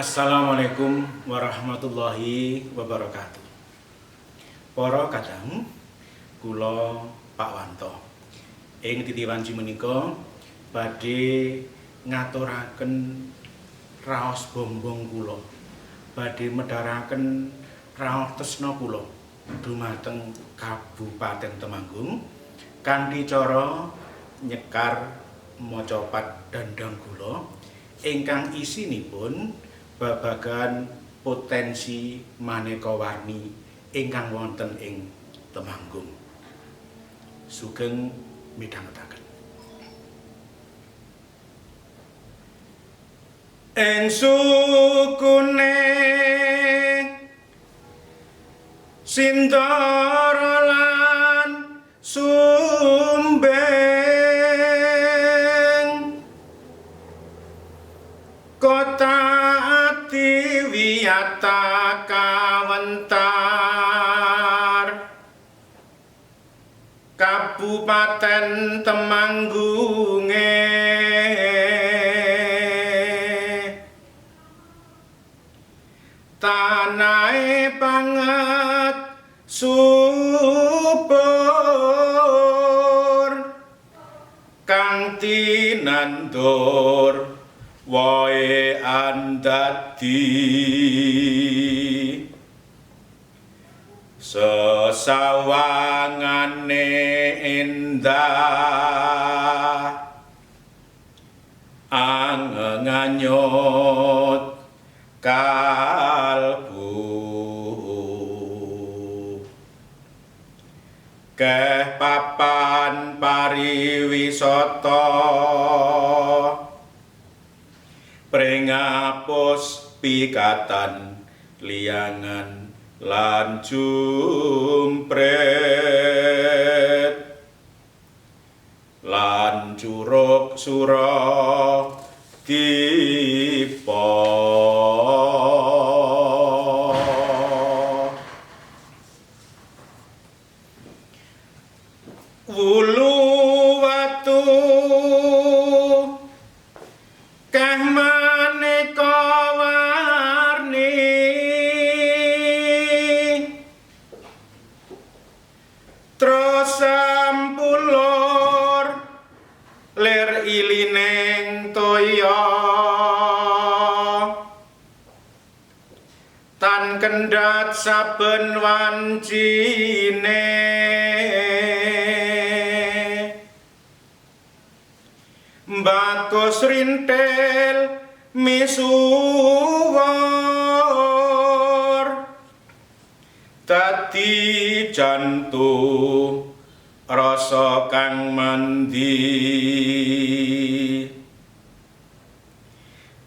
Assalamualaikum warahmatullahi wabarakatuh. Para kadang kula Pak Wanto ing titiwanci menika badhe ngaturaken raos bombong kula, badhe medharaken raos tresna kula dumateng Kabupaten Temanggung kanthi cara nyekar macapat dandang kula ingkang isinipun babagan potensi maneka warni ingkang wonten ing Temanggung. Sugeng midhangetaken. Ing sukune Sindara lan Sumbeng kota ati wiyata kawentar Kabupaten Temanggunge tanahe banget subur kang tinandur wae andati sesawangane endah angenganyut kalbu keh papan pariwisata pringapus pikatan liangan lan jumpret lan curug sura dipa wulu watu keh maneka warni terus sampulur lir ilining toya tan kendhat saben wancine bagus rintil misuwur dadi jantu rasa kang mandi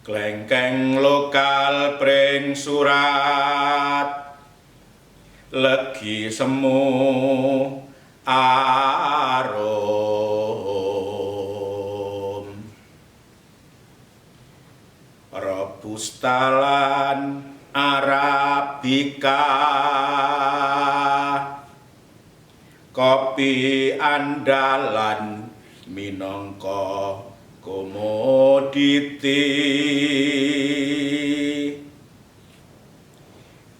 klengkeng lokal pring surat legi semu arum robustalan arabica kopi andalan minangka komoditi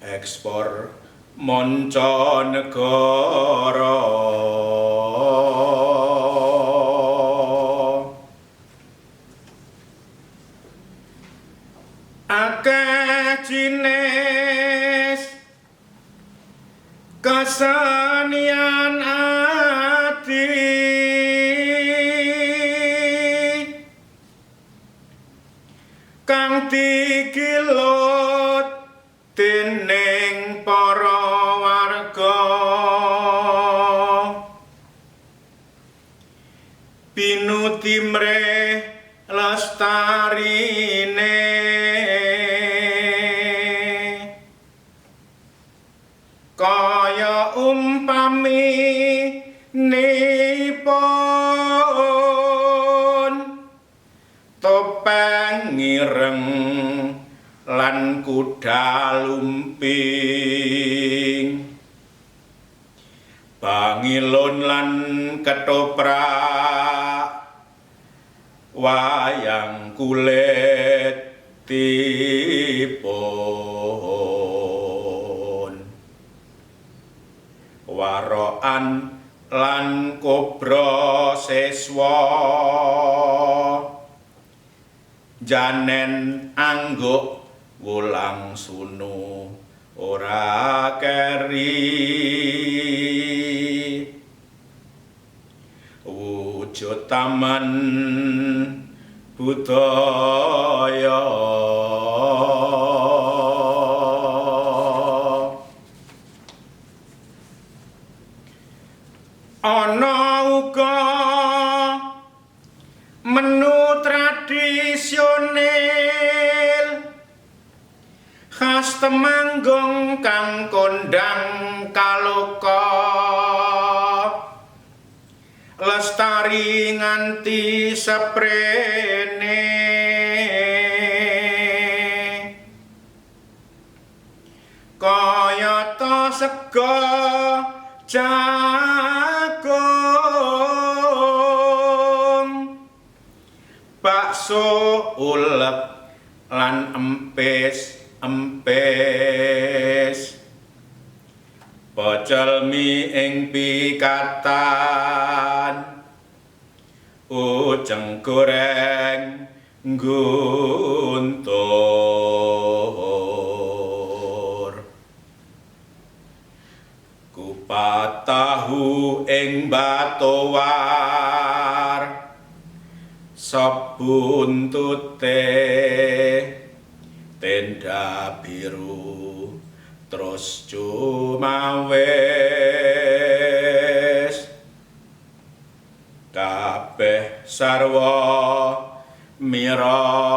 ekspor mancanegara akeh jinis kesenian ati kang dikilut dening para warga pinuti mreh lestarine kaya umpami nipun topeng ireng lan kuda lumping bangilun lan ketoprak wayang kulit tipi pokokan lan kobra seswa janen angguk wulang sunu ora keri wujud taman budaya ana uga menu tradisional khas Temanggung kang kondang kaloka lestari nganti seprene kayata sega jagung bakso ulek lan empis pecel mi ing pikatan ujeng goreng guntur kupat tahu ing batowar sop buntute tenda biru terus cumawes kabeh sarwa mirasa